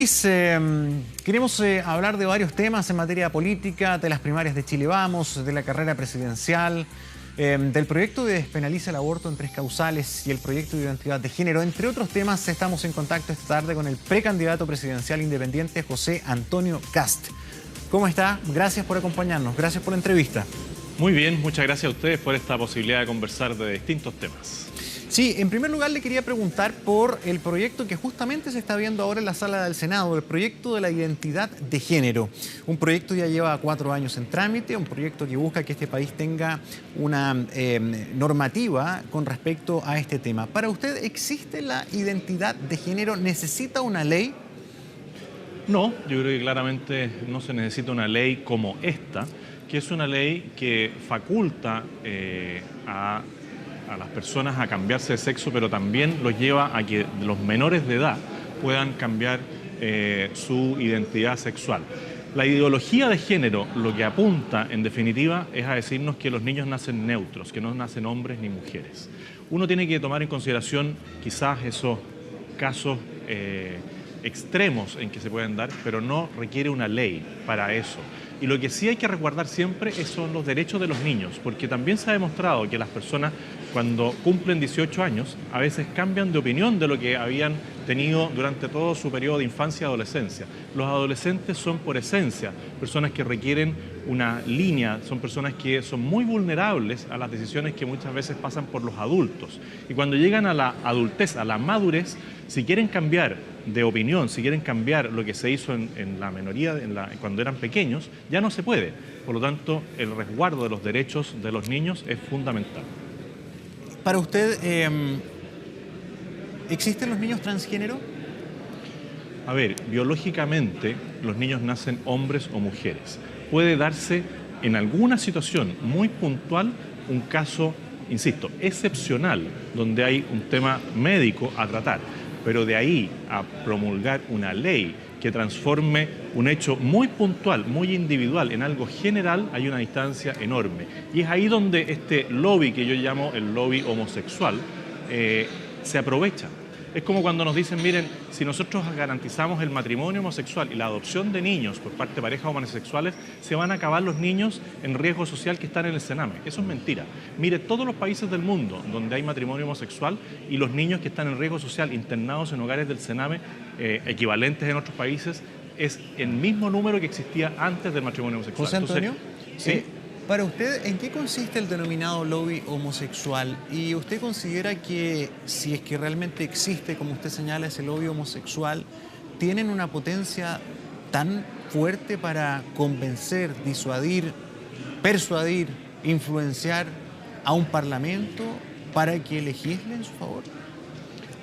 Queremos hablar de varios temas en materia política, de las primarias de Chile Vamos, de la carrera presidencial, del proyecto de despenaliza el aborto en 3 causales y el proyecto de identidad de género. Entre otros temas, estamos en contacto esta tarde con el precandidato presidencial independiente José Antonio Kast. ¿Cómo está? Gracias por acompañarnos, gracias por la entrevista. Muy bien, muchas gracias a ustedes por esta posibilidad de conversar de distintos temas. Sí, en primer lugar le quería preguntar por el proyecto que justamente se está viendo ahora en la sala del Senado, el proyecto de la identidad de género. Un proyecto ya lleva 4 años en trámite, un proyecto que busca que este país tenga una normativa con respecto a este tema. ¿Para usted existe la identidad de género? ¿Necesita una ley? No, yo creo que claramente no se necesita una ley como esta, que es una ley que faculta a las personas a cambiarse de sexo, pero también los lleva a que los menores de edad puedan cambiar su identidad sexual. La ideología de género lo que apunta, en definitiva, es a decirnos que los niños nacen neutros, que no nacen hombres ni mujeres. Uno tiene que tomar en consideración quizás esos casos extremos en que se pueden dar, pero no requiere una ley para eso. Y lo que sí hay que resguardar siempre son los derechos de los niños, porque también se ha demostrado que las personas cuando cumplen 18 años a veces cambian de opinión de lo que habían tenido durante todo su periodo de infancia y adolescencia. Los adolescentes son por esencia personas que requieren una línea, son personas que son muy vulnerables a las decisiones que muchas veces pasan por los adultos. Y cuando llegan a la adultez, a la madurez, si quieren cambiar de opinión, si quieren cambiar lo que se hizo en la minoría, cuando eran pequeños, ya no se puede. Por lo tanto, el resguardo de los derechos de los niños es fundamental. Para usted, ¿existen los niños transgénero? A ver, biológicamente los niños nacen hombres o mujeres. Puede darse en alguna situación muy puntual un caso, insisto, excepcional, donde hay un tema médico a tratar. Pero de ahí a promulgar una ley que transforme un hecho muy puntual, muy individual, en algo general, hay una distancia enorme. Y es ahí donde este lobby, que yo llamo el lobby homosexual, se aprovecha. Es como cuando nos dicen, miren, si nosotros garantizamos el matrimonio homosexual y la adopción de niños por parte de parejas homosexuales, se van a acabar los niños en riesgo social que están en el Sename. Eso es mentira. Mire, todos los países del mundo donde hay matrimonio homosexual y los niños que están en riesgo social internados en hogares del Sename, equivalentes en otros países, es el mismo número que existía antes del matrimonio homosexual. José Antonio, ¿sí? Para usted, ¿en qué consiste el denominado lobby homosexual? ¿Y usted considera que si es que realmente existe, como usted señala, ese lobby homosexual, tienen una potencia tan fuerte para convencer, disuadir, persuadir, influenciar a un parlamento para que legisle en su favor?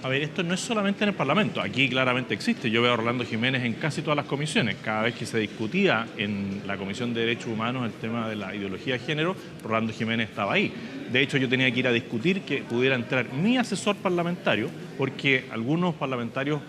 A ver, esto no es solamente en el Parlamento, aquí claramente existe. Yo veo a Rolando Jiménez en casi todas las comisiones. Cada vez que se discutía en la Comisión de Derechos Humanos el tema de la ideología de género, Rolando Jiménez estaba ahí. De hecho, yo tenía que ir a discutir que pudiera entrar mi asesor parlamentario, porque algunos parlamentarios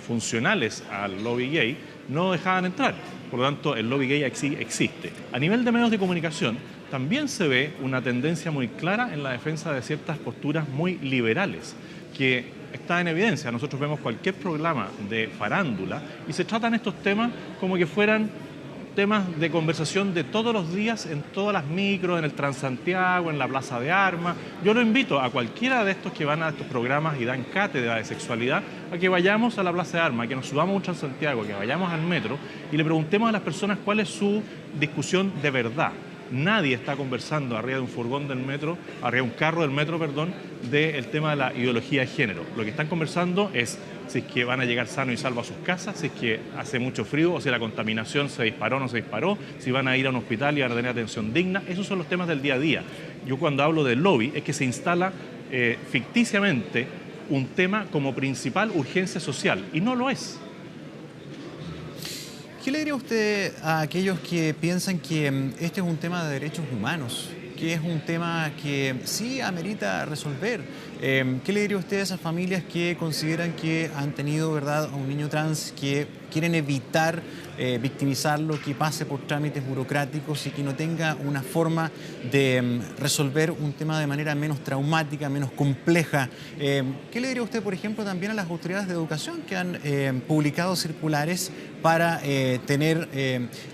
funcionales al lobby gay no dejaban entrar. Por lo tanto, el lobby gay existe. A nivel de medios de comunicación, también se ve una tendencia muy clara en la defensa de ciertas posturas muy liberales, que está en evidencia. Nosotros vemos cualquier programa de farándula y se tratan estos temas como que fueran temas de conversación de todos los días en todas las micros, en el Transantiago, en la Plaza de Armas. Yo lo invito a cualquiera de estos que van a estos programas y dan cátedra de sexualidad a que vayamos a la Plaza de Armas, que nos subamos a un Transantiago, que vayamos al metro y le preguntemos a las personas cuál es su discusión de verdad. Nadie está conversando arriba de un furgón del metro, arriba de un carro del metro, perdón, del tema de la ideología de género. Lo que están conversando es si es que van a llegar sanos y salvos a sus casas, si es que hace mucho frío o si la contaminación se disparó o no se disparó, si van a ir a un hospital y van a tener atención digna. Esos son los temas del día a día. Yo cuando hablo del lobby es que se instala ficticiamente un tema como principal urgencia social y no lo es. ¿Qué le diría usted a aquellos que piensan que este es un tema de derechos humanos, que es un tema que sí amerita resolver, ¿Qué le diría usted a esas familias que consideran que han tenido, ¿verdad?, a un niño trans, que quieren evitar victimizarlo, que pase por trámites burocráticos y que no tenga una forma de resolver un tema de manera menos traumática, menos compleja? ¿Qué le diría usted, por ejemplo, también a las autoridades de educación que han publicado circulares para tener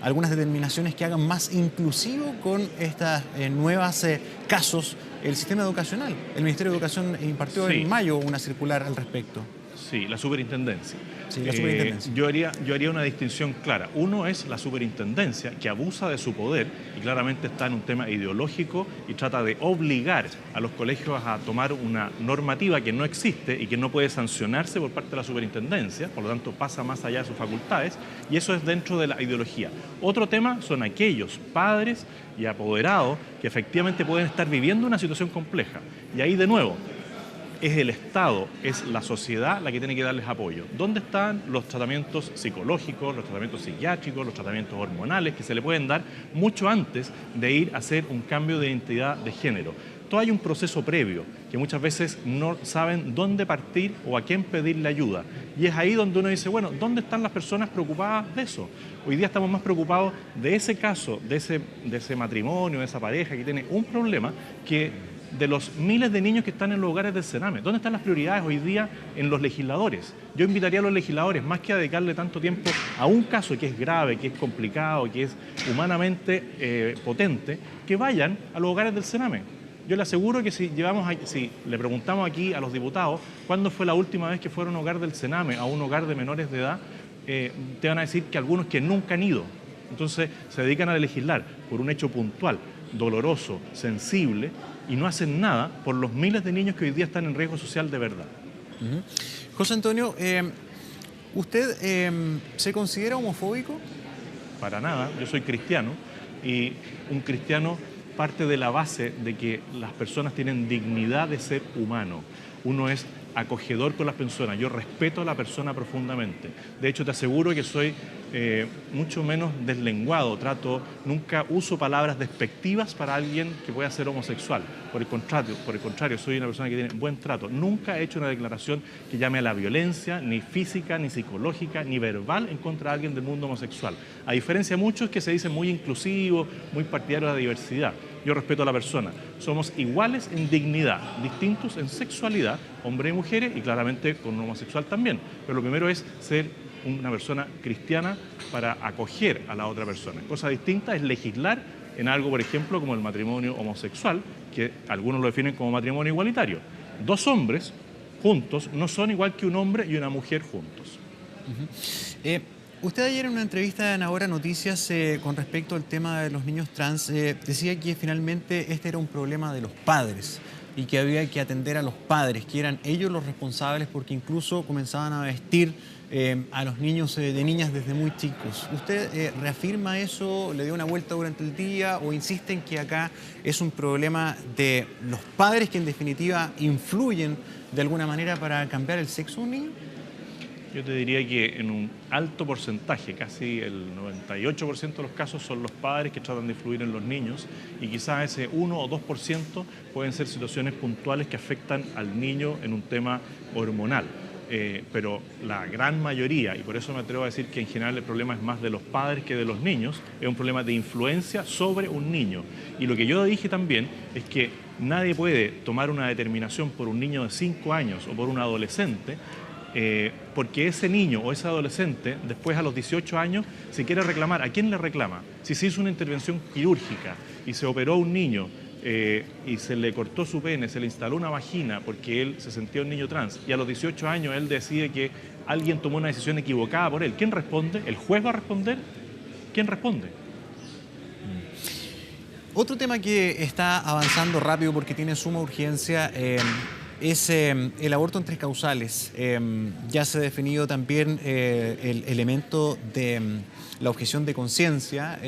algunas determinaciones que hagan más inclusivo con estas nuevas casos el sistema educacional? El Ministerio de Educación impartió en mayo una circular al respecto. Sí, la superintendencia. Sí, la superintendencia. Yo haría una distinción clara. Uno es la superintendencia, que abusa de su poder y claramente está en un tema ideológico y trata de obligar a los colegios a tomar una normativa que no existe y que no puede sancionarse por parte de la superintendencia, por lo tanto pasa más allá de sus facultades, y eso es dentro de la ideología. Otro tema son aquellos padres y apoderados que efectivamente pueden estar viviendo una situación compleja. Y ahí de nuevo, es el Estado, es la sociedad la que tiene que darles apoyo. ¿Dónde están los tratamientos psicológicos, los tratamientos psiquiátricos, los tratamientos hormonales que se le pueden dar mucho antes de ir a hacer un cambio de identidad de género? Todo hay un proceso previo que muchas veces no saben dónde partir o a quién pedirle ayuda. Y es ahí donde uno dice, bueno, ¿dónde están las personas preocupadas de eso? Hoy día estamos más preocupados de ese caso, de ese matrimonio, de esa pareja que tiene un problema, que de los miles de niños que están en los hogares del Sename. ¿Dónde están las prioridades hoy día en los legisladores? Yo invitaría a los legisladores, más que a dedicarle tanto tiempo a un caso que es grave, que es complicado, que es humanamente potente, que vayan a los hogares del Sename. Yo le aseguro que si le preguntamos aquí a los diputados cuándo fue la última vez que fueron a un hogar del Sename, a un hogar de menores de edad, te van a decir que algunos que nunca han ido. Entonces se dedican a legislar por un hecho puntual, doloroso, sensible, y no hacen nada por los miles de niños que hoy día están en riesgo social de verdad. José Antonio, ¿usted se considera homofóbico? Para nada, yo soy cristiano y un cristiano parte de la base de que las personas tienen dignidad de ser humano. Uno es acogedor con las personas, yo respeto a la persona profundamente. De hecho, te aseguro que soy mucho menos deslenguado, nunca uso palabras despectivas para alguien que pueda ser homosexual. Por el contrario, soy una persona que tiene buen trato. Nunca he hecho una declaración que llame a la violencia, ni física, ni psicológica, ni verbal, en contra de alguien del mundo homosexual. A diferencia de muchos que se dicen muy inclusivos, muy partidarios de la diversidad. Yo respeto a la persona. Somos iguales en dignidad, distintos en sexualidad, hombres y mujeres, y claramente con un homosexual también. Pero lo primero es ser una persona cristiana para acoger a la otra persona. Cosa distinta es legislar en algo, por ejemplo, como el matrimonio homosexual, que algunos lo definen como matrimonio igualitario. Dos hombres juntos no son igual que un hombre y una mujer juntos. Usted ayer en una entrevista en Ahora Noticias con respecto al tema de los niños trans decía que finalmente este era un problema de los padres y que había que atender a los padres, que eran ellos los responsables porque incluso comenzaban a vestir a los niños de niñas desde muy chicos. ¿Usted reafirma eso, le dio una vuelta durante el día o insiste en que acá es un problema de los padres que en definitiva influyen de alguna manera para cambiar el sexo de un niño? Yo te diría que en un alto porcentaje, casi el 98% de los casos son los padres que tratan de influir en los niños y quizás ese 1 o 2% pueden ser situaciones puntuales que afectan al niño en un tema hormonal. Pero la gran mayoría, y por eso me atrevo a decir que en general el problema es más de los padres que de los niños, es un problema de influencia sobre un niño. Y lo que yo dije también es que nadie puede tomar una determinación por un niño de 5 años o por un adolescente, porque ese niño o ese adolescente, después a los 18 años, se quiere reclamar. ¿A quién le reclama? Si se hizo una intervención quirúrgica y se operó a un niño y se le cortó su pene, se le instaló una vagina porque él se sentía un niño trans y a los 18 años él decide que alguien tomó una decisión equivocada por él, ¿quién responde? ¿El juez va a responder? ¿Quién responde? Otro tema que está avanzando rápido porque tiene suma urgencia es el aborto en 3 causales. Ya se ha definido también el elemento de la objeción de conciencia,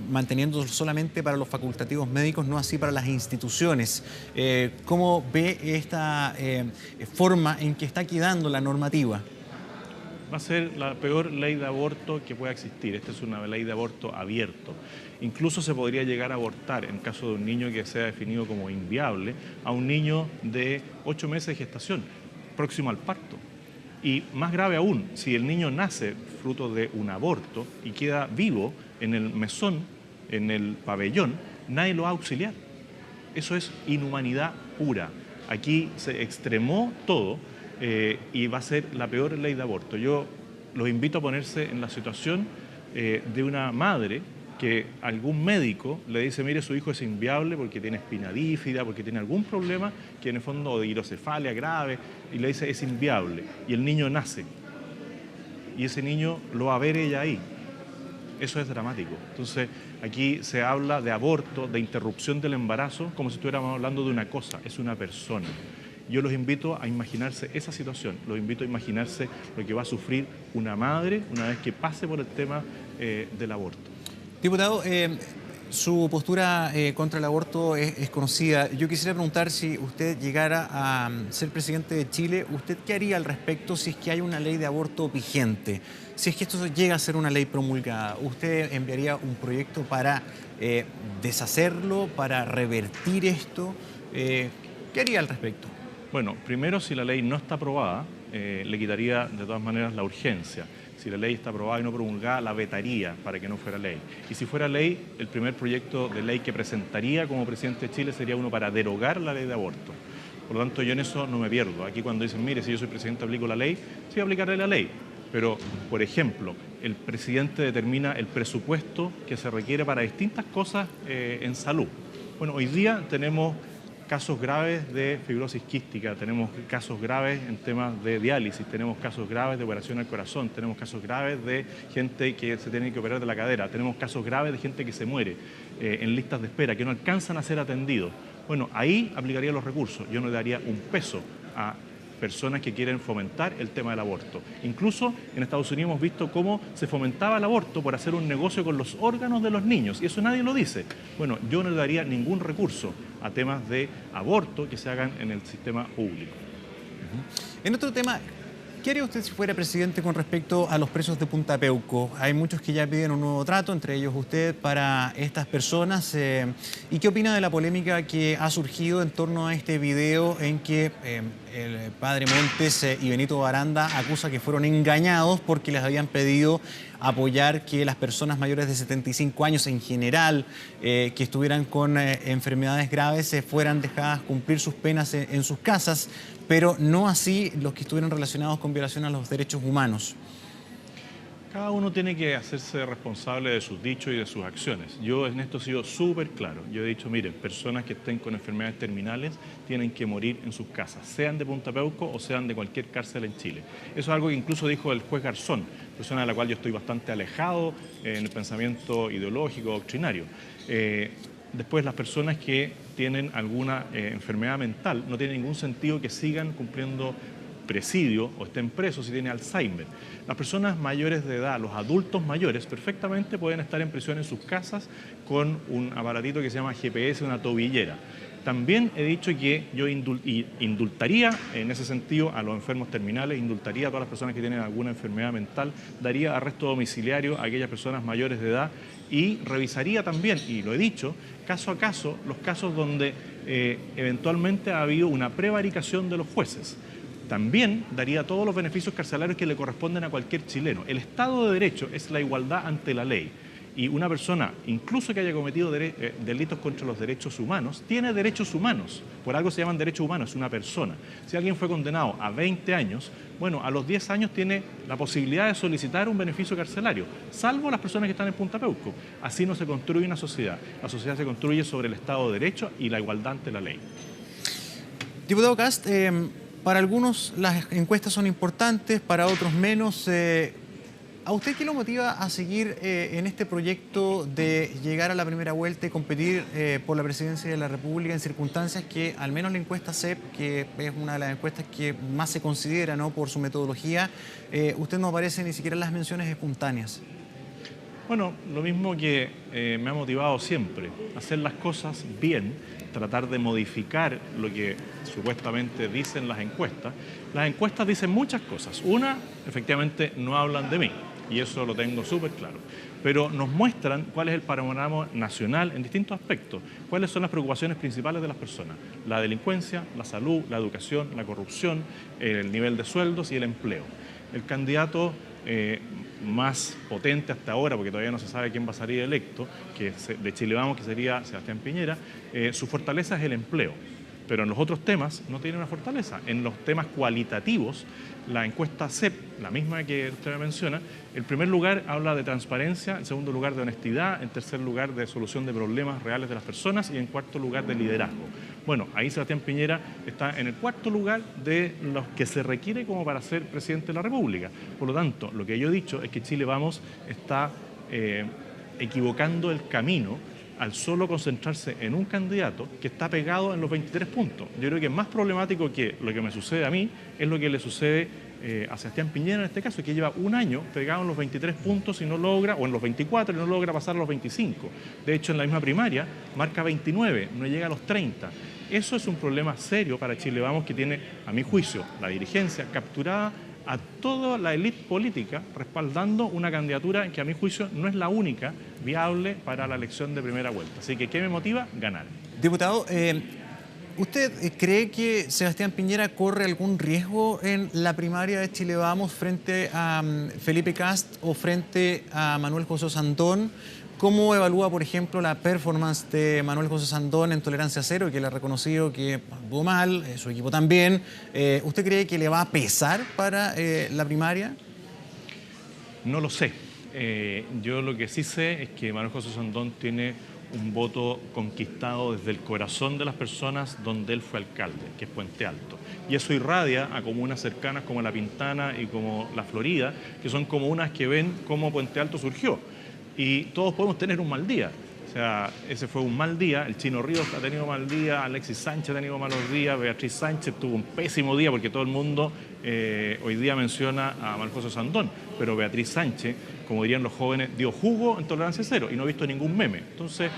manteniéndolo solamente para los facultativos médicos, no así para las instituciones. ¿Cómo ve esta forma en que está quedando la normativa? Va a ser la peor ley de aborto que pueda existir. Esta es una ley de aborto abierto. Incluso se podría llegar a abortar, en caso de un niño que sea definido como inviable, a un niño de 8 meses de gestación, próximo al parto. Y más grave aún, si el niño nace fruto de un aborto y queda vivo en el mesón, en el pabellón, nadie lo va a auxiliar. Eso es inhumanidad pura. Aquí se extremó todo y va a ser la peor ley de aborto. Yo los invito a ponerse en la situación de una madre que algún médico le dice, mire, su hijo es inviable porque tiene espina bífida, porque tiene algún problema, que en el fondo de hidrocefalia grave, y le dice, es inviable, y el niño nace. Y ese niño lo va a ver ella ahí. Eso es dramático. Entonces, aquí se habla de aborto, de interrupción del embarazo, como si estuviéramos hablando de una cosa, es una persona. Yo los invito a imaginarse esa situación, los invito a imaginarse lo que va a sufrir una madre una vez que pase por el tema del aborto. Diputado, su postura contra el aborto es conocida. Yo quisiera preguntar, si usted llegara a ser presidente de Chile, ¿usted qué haría al respecto si es que hay una ley de aborto vigente? Si es que esto llega a ser una ley promulgada, ¿usted enviaría un proyecto para deshacerlo, para revertir esto? ¿Qué haría al respecto? Bueno, primero, si la ley no está aprobada, le quitaría de todas maneras la urgencia. Si la ley está aprobada y no promulgada, la vetaría para que no fuera ley. Y si fuera ley, el primer proyecto de ley que presentaría como presidente de Chile sería uno para derogar la ley de aborto. Por lo tanto, yo en eso no me pierdo. Aquí cuando dicen, mire, si yo soy presidente aplico la ley, sí aplicaré la ley. Pero, por ejemplo, el presidente determina el presupuesto que se requiere para distintas cosas en salud. Bueno, hoy día tenemos casos graves de fibrosis quística, tenemos casos graves en temas de diálisis, tenemos casos graves de operación al corazón, tenemos casos graves de gente que se tiene que operar de la cadera, tenemos casos graves de gente que se muere en listas de espera, que no alcanzan a ser atendidos. Bueno, ahí aplicaría los recursos. Yo no le daría un peso a personas que quieren fomentar el tema del aborto. Incluso en Estados Unidos hemos visto cómo se fomentaba el aborto por hacer un negocio con los órganos de los niños, y eso nadie lo dice. Bueno, yo no le daría ningún recurso a temas de aborto que se hagan en el sistema público. En otro tema, ¿qué haría usted si fuera presidente con respecto a los presos de Punta Peuco? Hay muchos que ya piden un nuevo trato, entre ellos usted, para estas personas. ¿Y qué opina de la polémica que ha surgido en torno a este video en que el padre Montes y Benito Baranda acusa que fueron engañados porque les habían pedido apoyar que las personas mayores de 75 años en general, que estuvieran con enfermedades graves, fueran dejadas cumplir sus penas en sus casas, pero no así los que estuvieran relacionados con violación a los derechos humanos? Cada uno tiene que hacerse responsable de sus dichos y de sus acciones. Yo en esto he sido súper claro. Yo he dicho, miren, personas que estén con enfermedades terminales tienen que morir en sus casas, sean de Punta Peuco o sean de cualquier cárcel en Chile. Eso es algo que incluso dijo el juez Garzón, persona de la cual yo estoy bastante alejado en el pensamiento ideológico, doctrinario. Después, las personas que tienen alguna enfermedad mental, no tiene ningún sentido que sigan cumpliendo presidio o estén presos si tienen Alzheimer. Las personas mayores de edad, los adultos mayores, perfectamente pueden estar en prisión en sus casas con un aparatito que se llama GPS, una tobillera. También he dicho que yo indultaría en ese sentido a los enfermos terminales, indultaría a todas las personas que tienen alguna enfermedad mental, daría arresto domiciliario a aquellas personas mayores de edad y revisaría también, y lo he dicho, caso a caso, los casos donde eventualmente ha habido una prevaricación de los jueces. También daría todos los beneficios carcelarios que le corresponden a cualquier chileno. El Estado de Derecho es la igualdad ante la ley. Y una persona, incluso que haya cometido delitos contra los derechos humanos, tiene derechos humanos. Por algo se llaman derechos humanos, es una persona. Si alguien fue condenado a 20 años, bueno, a los 10 años tiene la posibilidad de solicitar un beneficio carcelario, salvo las personas que están en Punta Peuco. Así no se construye una sociedad. La sociedad se construye sobre el Estado de Derecho y la igualdad ante la ley. Diputado Kast, para algunos las encuestas son importantes, para otros menos. ¿A usted qué lo motiva a seguir en este proyecto de llegar a la primera vuelta y competir por la presidencia de la República en circunstancias que, al menos la encuesta CEP, que es una de las encuestas que más se considera, ¿no?, por su metodología, usted no aparece ni siquiera en las menciones espontáneas? Bueno, lo mismo que me ha motivado siempre, hacer las cosas bien, tratar de modificar lo que supuestamente dicen las encuestas. Las encuestas dicen muchas cosas. Una, efectivamente, no hablan de mí, y eso lo tengo súper claro. Pero nos muestran cuál es el panorama nacional en distintos aspectos, cuáles son las preocupaciones principales de las personas: la delincuencia, la salud, la educación, la corrupción, el nivel de sueldos y el empleo. El candidato más potente hasta ahora, porque todavía no se sabe quién va a salir electo, que es de Chile Vamos, que sería Sebastián Piñera, su fortaleza es el empleo. Pero en los otros temas no tiene una fortaleza. En los temas cualitativos, la encuesta CEP, la misma que usted me menciona, en primer lugar habla de transparencia, en segundo lugar de honestidad, en tercer lugar de solución de problemas reales de las personas y en cuarto lugar de liderazgo. Bueno, ahí Sebastián Piñera está en el cuarto lugar de los que se requiere como para ser presidente de la República. Por lo tanto, lo que yo he dicho es que Chile Vamos está equivocando el camino al solo concentrarse en un candidato que está pegado en los 23 puntos. Yo creo que es más problemático que lo que me sucede a mí, es lo que le sucede a Sebastián Piñera en este caso, que lleva un año pegado en los 23 puntos y no logra, o en los 24 y no logra pasar a los 25. De hecho, en la misma primaria marca 29, no llega a los 30. Eso es un problema serio para Chile Vamos, que tiene, a mi juicio, la dirigencia capturada a toda la élite política respaldando una candidatura que a mi juicio no es la única viable para la elección de primera vuelta. Así que, ¿qué me motiva? Ganar. Diputado, ¿usted cree que Sebastián Piñera corre algún riesgo en la primaria de Chile Vamos frente a Felipe Kast o frente a Manuel José Sandón? ¿Cómo evalúa, por ejemplo, la performance de Manuel José Sandón en Tolerancia Cero, que le ha reconocido que actuó mal, su equipo también? ¿Usted cree que le va a pesar para la primaria? No lo sé. Yo lo que sí sé es que Manuel José Sandón tiene un voto conquistado desde el corazón de las personas donde él fue alcalde, que es Puente Alto. Y eso irradia a comunas cercanas como La Pintana y como La Florida, que son comunas que ven cómo Puente Alto surgió. Y todos podemos tener un mal día. O sea, ese fue un mal día. El Chino Ríos ha tenido mal día, Alexis Sánchez ha tenido malos días, Beatriz Sánchez tuvo un pésimo día porque todo el mundo hoy día menciona a Manuel José Sandón, pero Beatriz Sánchez, como dirían los jóvenes, dio jugo en Tolerancia Cero y no he visto ningún meme. Entonces,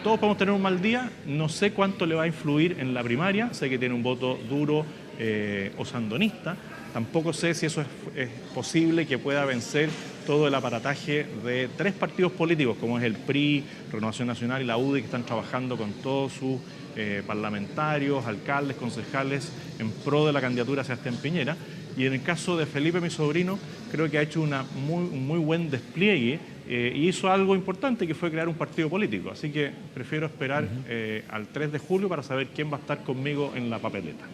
todos podemos tener un mal día. No sé cuánto le va a influir en la primaria. Sé que tiene un voto duro o sandonista. Tampoco sé si eso es posible que pueda vencer todo el aparataje de tres partidos políticos, como es el PRI, Renovación Nacional y la UDI, que están trabajando con todos sus parlamentarios, alcaldes, concejales, en pro de la candidatura a Sebastián Piñera. Y en el caso de Felipe, mi sobrino, creo que ha hecho un muy buen despliegue y hizo algo importante, que fue crear un partido político. Así que prefiero esperar al 3 de julio para saber quién va a estar conmigo en la papeleta.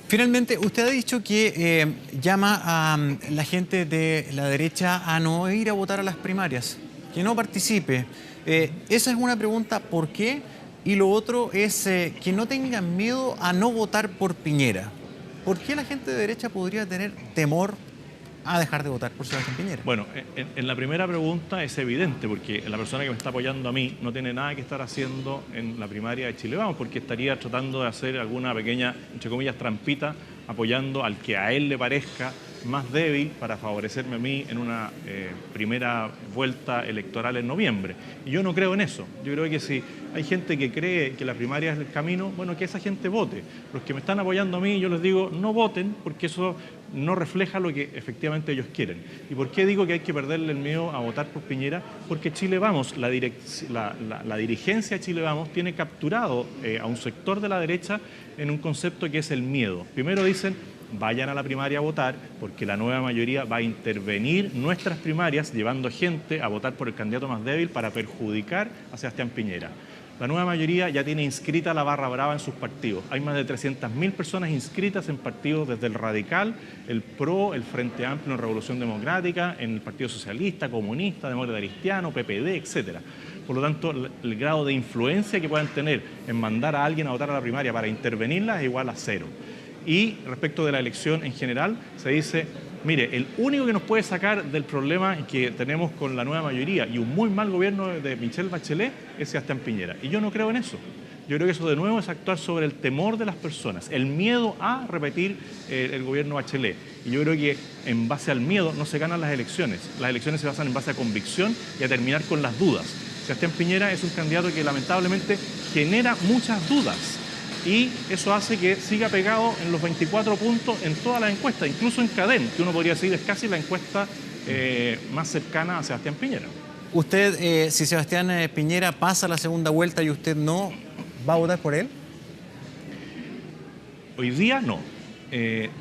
Finalmente, usted ha dicho que llama a la gente de la derecha a no ir a votar a las primarias, que no participe. Esa es una pregunta, ¿por qué? Y lo otro es que no tengan miedo a no votar por Piñera. ¿Por qué la gente de derecha podría tener temor a dejar de votar por Sebastián Piñera? Bueno, en la primera pregunta es evidente, porque la persona que me está apoyando a mí no tiene nada que estar haciendo en la primaria de Chile Vamos, porque estaría tratando de hacer alguna pequeña, entre comillas, trampita, apoyando al que a él le parezca más débil para favorecerme a mí en una primera vuelta electoral en noviembre. Y yo no creo en eso. Yo creo que si hay gente que cree que la primaria es el camino, bueno, que esa gente vote. Los que me están apoyando a mí, yo les digo, no voten, porque eso no refleja lo que efectivamente ellos quieren. ¿Y por qué digo que hay que perderle el miedo a votar por Piñera? Porque Chile Vamos, la dirigencia de Chile Vamos tiene capturado a un sector de la derecha en un concepto que es el miedo. Primero dicen, vayan a la primaria a votar, porque la nueva mayoría va a intervenir nuestras primarias llevando gente a votar por el candidato más débil para perjudicar a Sebastián Piñera. La nueva mayoría ya tiene inscrita la barra brava en sus partidos. Hay más de 300.000 personas inscritas en partidos desde el Radical, el PRO, el Frente Amplio en Revolución Democrática, en el Partido Socialista, Comunista, Demócrata Cristiano, PPD, etc. Por lo tanto, el grado de influencia que puedan tener en mandar a alguien a votar a la primaria para intervenirla es igual a 0. Y respecto de la elección en general, se dice, mire, el único que nos puede sacar del problema que tenemos con la nueva mayoría y un muy mal gobierno de Michelle Bachelet es Sebastián Piñera. Y yo no creo en eso. Yo creo que eso de nuevo es actuar sobre el temor de las personas, el miedo a repetir el gobierno Bachelet. Y yo creo que en base al miedo no se ganan las elecciones se basan en base a convicción y a terminar con las dudas. Sebastián Piñera es un candidato que lamentablemente genera muchas dudas y eso hace que siga pegado en los 24 puntos en todas las encuestas, incluso en Cadem, que uno podría decir es casi la encuesta más cercana a Sebastián Piñera. Usted, si Sebastián Piñera pasa la segunda vuelta y usted no, ¿va a votar por él? Hoy día no.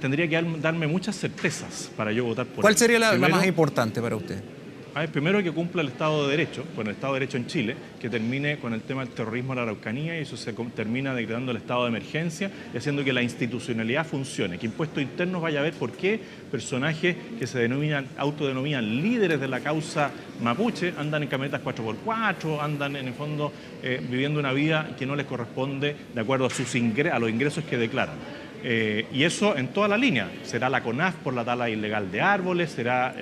Tendría que darme muchas certezas para yo votar por él. ¿Cuál sería la más importante para usted? A ver, primero que cumpla el Estado de Derecho, con el Estado de Derecho en Chile, que termine con el tema del terrorismo en la Araucanía y eso se termina declarando el estado de emergencia y haciendo que la institucionalidad funcione, que Impuestos Internos vaya a ver por qué personajes que se autodenominan líderes de la causa mapuche andan en camionetas 4x4, andan en el fondo viviendo una vida que no les corresponde de acuerdo a los ingresos que declaran. Y eso en toda la línea. Será la CONAF por la tala ilegal de árboles, será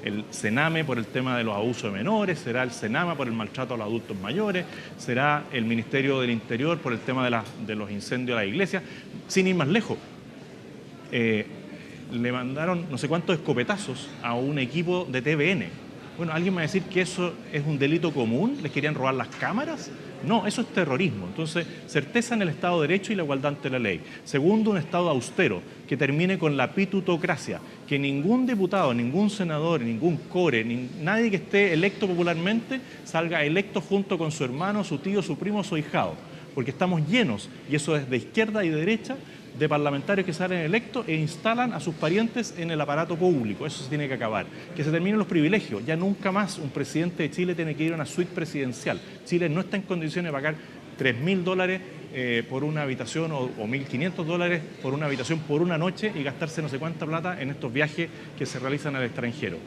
el CENAME por el tema de los abusos de menores, será el CENAMA por el maltrato a los adultos mayores, será el Ministerio del Interior por el tema de los incendios a la iglesia. Sin ir más lejos, le mandaron no sé cuántos escopetazos a un equipo de TVN. Bueno, ¿alguien me va a decir que eso es un delito común? ¿Les querían robar las cámaras? No, eso es terrorismo. Entonces, certeza en el Estado de Derecho y la igualdad ante la ley. Segundo, un Estado austero, que termine con la pitutocracia, que ningún diputado, ningún senador, ningún core, nadie que esté electo popularmente salga electo junto con su hermano, su tío, su primo, su ahijado. Porque estamos llenos, y eso es de izquierda y de derecha, de parlamentarios que salen electos e instalan a sus parientes en el aparato público. Eso se tiene que acabar. Que se terminen los privilegios. Ya nunca más un presidente de Chile tiene que ir a una suite presidencial. Chile no está en condiciones de pagar $3.000 por una habitación o $1.500 por una habitación por una noche y gastarse no sé cuánta plata en estos viajes que se realizan al extranjero.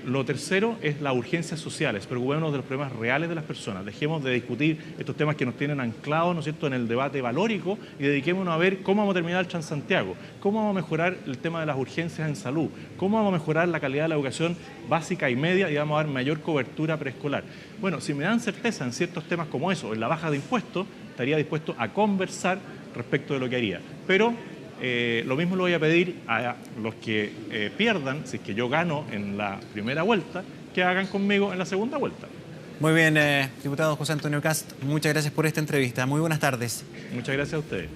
Lo tercero es las urgencias sociales. Preocupémonos de los problemas reales de las personas. Dejemos de discutir estos temas que nos tienen anclados, ¿no es cierto?, en el debate valórico y dediquémonos a ver cómo vamos a terminar el Transantiago, cómo vamos a mejorar el tema de las urgencias en salud, cómo vamos a mejorar la calidad de la educación básica y media y vamos a dar mayor cobertura preescolar. Bueno, si me dan certeza en ciertos temas como eso, en la baja de impuestos, estaría dispuesto a conversar respecto de lo que haría. Pero lo mismo lo voy a pedir a los que pierdan, si es que yo gano en la primera vuelta, que hagan conmigo en la segunda vuelta. Muy bien, diputado José Antonio Kast, muchas gracias por esta entrevista. Muy buenas tardes. Muchas gracias a ustedes.